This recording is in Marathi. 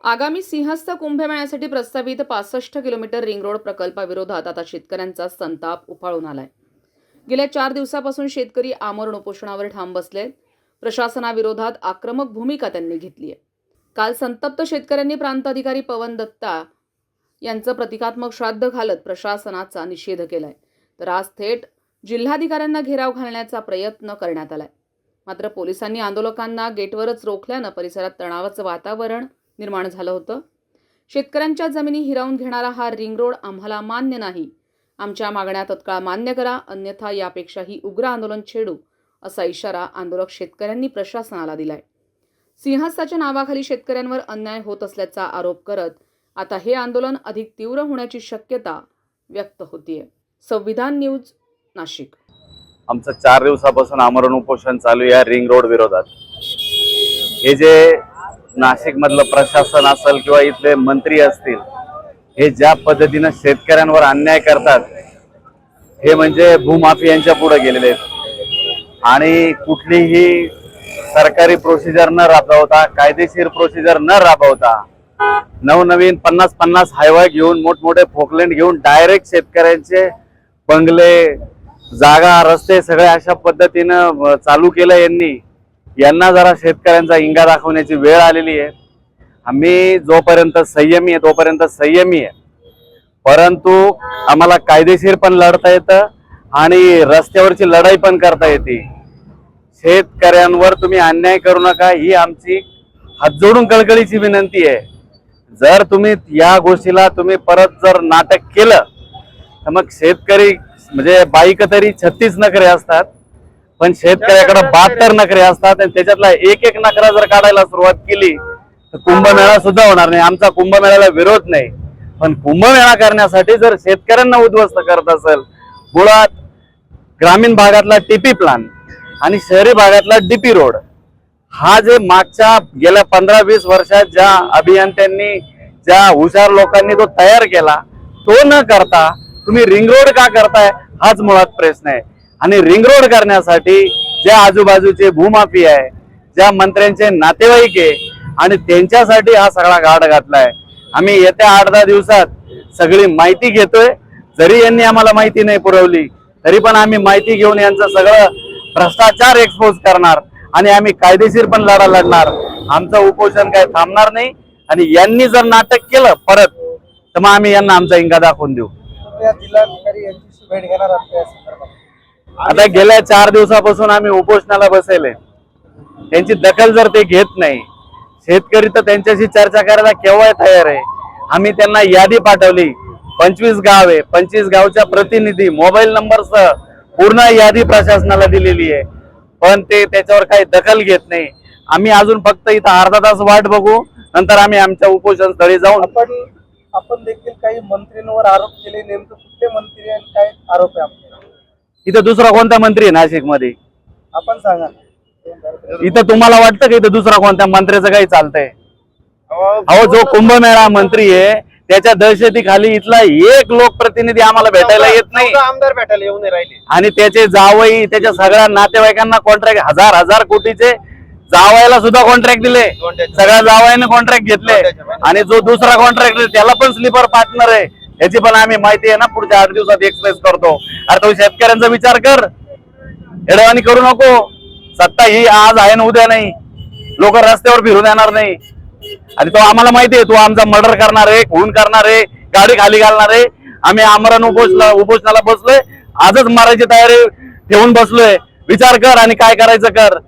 आगामी सिंहस्थ कुंभमेळ्यासाठी प्रस्तावित 65 किलोमीटर रिंग रोड प्रकल्पाविरोधात आता शेतकऱ्यांचा संताप उफाळून आलाय। गेल्या 4 दिवसापासून शेतकरी आमरण उपोषणावर ठाम बसले। प्रशासनाविरोधात आक्रमक भूमिका त्यांनी घेतली आहे। काल संतप्त शेतकऱ्यांनी प्रांत अधिकारी पवन दत्ता यांचं प्रतिकात्मक श्राद्ध घालत प्रशासनाचा निषेध केलाय। तर आज थेट जिल्हाधिकाऱ्यांना घेराव घालण्याचा प्रयत्न करण्यात आलाय। मात्र पोलिसांनी आंदोलकांना गेटवरच रोखल्यानं परिसरात तणावाचं वातावरण निर्माण झालं होतं। शेतकऱ्यांच्या जमिनी हिरावून घेणारा हा रिंग रोड आम्हाला मान्य नाही। आमच्या मागण्या तत्काळ मान्य करा, अन्यथा यापेक्षाही उग्र आंदोलन छेडू, असा इशारा आंदोलक शेतकऱ्यांनी प्रशासनाला दिलाय। सिंहस्थाच्या नावाखाली शेतकऱ्यांवर अन्याय होत असल्याचा आरोप करत आता हे आंदोलन अधिक तीव्र होण्याची शक्यता व्यक्त होतीये। संविधान न्यूज, नाशिक। आमचं 4 दिवसापासून आमरण उपोषण चालू आहे रिंग रोड विरोधात। हे जे नाशिक मधलं प्रशासन असेल किंवा इथले मंत्री असतील, हे ज्या पद्धतीने शेतकऱ्यांवर अन्याय करतात, हे म्हणजे भूमाफियांच्या पुढे गेलेले आहेत। आणि कुठलीही सरकारी प्रोसिजर न राबवता, कायदेशीर प्रोसिजर न राबवता, नवनवीन 50-50 हायवे घेऊन, मोठमोठे फोकलँड घेऊन डायरेक्ट शेतकऱ्यांचे बंगले, जागा, रस्ते सगळे अशा पद्धतीनं चालू केलं। यांना जरा शेतकऱ्यांचा इंगा दाखवण्याची वेळ आलेली आहे। आम्ही जोपर्यंत संयमी आहे तोपर्यंत संयमी आहे, परंतु आम्हाला कायदेशीर पण लढता येतं आणि रस्त्यावरची लढाई पण करता येते। शेतकऱ्यांवर तुम्ही अन्याय करू नका, ही आमची हात जोडून कळकळीची विनंती आहे। जर तुम्ही या गोष्टीला परत जर नाटक केलं तर मग शेतकरी म्हणजे बाईक तरी 36 नखरे असतात, पण शेतकऱ्याकडे 72 नखरे असतात। आणि त्याच्यातला एक नखरा जर काढायला सुरुवात केली तर कुंभमेळा सुद्धा होणार नाही। आमचा कुंभमेळ्याला विरोध नाही, पण कुंभमेळा करण्यासाठी जर शेतकऱ्यांना उद्ध्वस्त करत असेल, मुळात ग्रामीण भागातला टीपी प्लान आणि शहरी भागातला डीपी रोड, हा जे मागच्या गेल्या 15-20 वर्षात ज्या अभियंत्यांनी, ज्या हुशार लोकांनी तो तयार केला, तो न करता तुम्ही रिंग रोड का करताय, हाच मुळात प्रश्न आहे। आणि रिंग रोड करण्यासाठी ज्या आजूबाजूचे भूमाफी आहे, ज्या मंत्र्यांचे नातेवाईक आहे, आणि त्यांच्यासाठी हा सगळा घाट घातलाय। आम्ही येत्या 8-10 दिवसात सगळी माहिती घेतोय। जरी यांनी आम्हाला माहिती नाही पुरवली तरी पण आम्ही माहिती घेऊन यांचं सगळं भ्रष्टाचार एक्सपोज करणार आणि आम्ही कायदेशीर पण लढा लढणार। आमचं उपोषण काय थांबणार नाही आणि यांनी जर नाटक केलं परत तर मग आम्ही यांना आमचा इंगा दाखवून देऊ। आता गेल्या 4 दिवसापासून आम्ही उपोषणाला बसले, त्यांची दखल जर ते घेत नाही, शेतकरी तर त्यांच्याशी चर्चा करायला केव्हा तयार आहे। आम्ही त्यांना यादी पाठवली, 25 गाव आहे, 25 गावच्या प्रतिनिधी मोबाईल नंबरसह पूर्ण यादी प्रशासनाला दिलेली आहे, पण ते त्याच्यावर काही दखल घेत नाही। आम्ही अजून फक्त इथं अर्धा तास वाट बघू, नंतर आम्ही आमच्या उपोषण स्थळी जाऊन आपण देखील काही मंत्र्यांवर आरोप केले, नेमकं कुठले मंत्री आणि काय आरोप आहे आपल्याला? इथं दुसरा कोणता मंत्री आहे नाशिक मध्ये? आपण सांगा। इथं तुम्हाला वाटतं की इथं दुसरा कोणत्या मंत्र्याचं काही चालतंय? अहो, जो कुंभमेळा मंत्री आहे त्याच्या दहशतीखाली इथला एक लोकप्रतिनिधी आम्हाला भेटायला येत नाही, आमदार भेटायला येऊन राहिले। आणि त्याचे जावई, त्याच्या सगळ्या नातेवाईकांना कॉन्ट्रॅक्ट हजार कोटीचे जावायला सुद्धा कॉन्ट्रॅक्ट दिले, सगळ्या जावयाने कॉन्ट्रॅक्ट घेतले। आणि जो दुसरा कॉन्ट्रॅक्टर त्याला पण स्लीपर पार्टनर आहे, याची पण आम्ही माहिती आहे ना, पुढच्या 8 दिवसात एक्सप्रेस करतो। अरे तो शेतकऱ्यांचा विचार कर, एडवाणी करू नको। सत्ता ही आज आहे ना उद्या नाही, लोक रस्त्यावर फिरून येणार नाही। आणि तो आम्हाला माहिती आहे, तो आमचा मर्डर करणार आहे, खून करणार आहे, गाडी खाली घालणार आहे। आम्ही आमरण उपोषणाला बसलोय, आजच मारायची तयारी ठेवून बसलोय। विचार कर आणि काय करायचं कर।